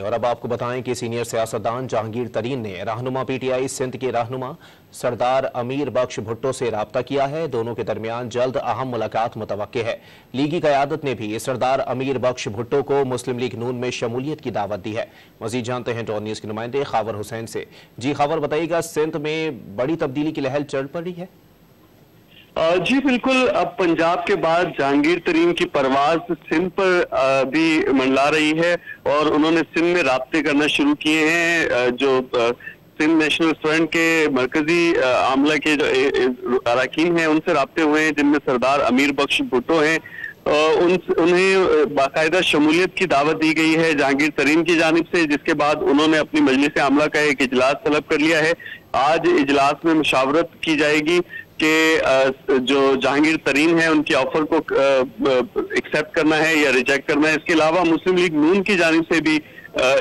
और अब आपको बताएं कि सीनियर सियासतदान जहांगीर तरीन ने रहनुमा पीटीआई सिंध के रहनुमा सरदार अमीर बख्श भुट्टो से राब्ता किया है। दोनों के दरमियान जल्द अहम मुलाकात मुतवक्के है। लीगी क़यादत ने भी सरदार अमीर बख्श भुट्टो को मुस्लिम लीग नून में शमूलियत की दावत दी है। मजीद जानते हैं डॉन न्यूज़ के नुमाइंदे खावर हुसैन से। जी खावर, बताइएगा, सिंध में बड़ी तब्दीली की लहर चल पड़ी है? जी बिल्कुल। अब पंजाब के बाद जहांगीर तरीन की परवाज सिंध पर भी मंडला रही है और उन्होंने सिंध में राब्ते करना शुरू किए हैं। जो सिंध नेशनल फ्रंट के मरकजी आमला के जो अरकान हैं उनसे राब्ते हुए हैं, जिनमें सरदार अमीर बख्श भुट्टो हैं। उन्हें बाकायदा शमूलियत की दावत दी गई है जहांगीर तरीन की जानिब से, जिसके बाद उन्होंने अपनी मजलिस आमला का एक इजलास तलब कर लिया है। आज इजलास में मुशावरत की जाएगी कि जो जहांगीर तरीन है उनकी ऑफर को एक्सेप्ट करना है या रिजेक्ट करना है। इसके अलावा मुस्लिम लीग नून की जानिब से भी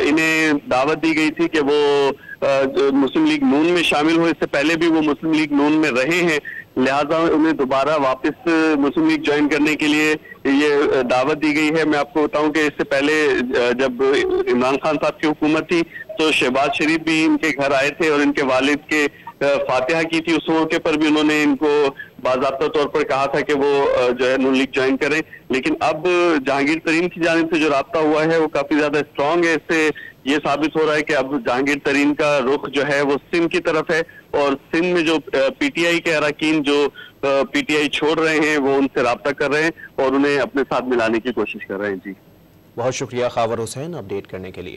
इन्हें दावत दी गई थी कि वो मुस्लिम लीग नून में शामिल हो। इससे पहले भी वो मुस्लिम लीग नून में रहे हैं, लिहाजा उन्हें दोबारा वापस मुस्लिम लीग ज्वाइन करने के लिए ये दावत दी गई है। मैं आपको बताऊं कि इससे पहले जब इमरान खान साहब की हुकूमत थी तो शहबाज शरीफ भी इनके घर आए थे और इनके वालिद के फातिहा की थी। उस मौके पर भी उन्होंने इनको बाज़ाब्ता तौर पर कहा था कि वो जो है नून लीग ज्वाइन करें। लेकिन अब जहांगीर तरीन की जानिब से जो राब्ता हुआ है वो काफी ज्यादा स्ट्रांग है। इससे ये साबित हो रहा है कि अब जहांगीर तरीन का रुख जो है वो सिंध की तरफ है और सिंध में जो पीटीआई के अरकान जो पीटीआई छोड़ रहे हैं वो उनसे राब्ता कर रहे हैं और उन्हें अपने साथ मिलाने की कोशिश कर रहे हैं। जी बहुत शुक्रिया खावर हुसैन अपडेट करने के लिए।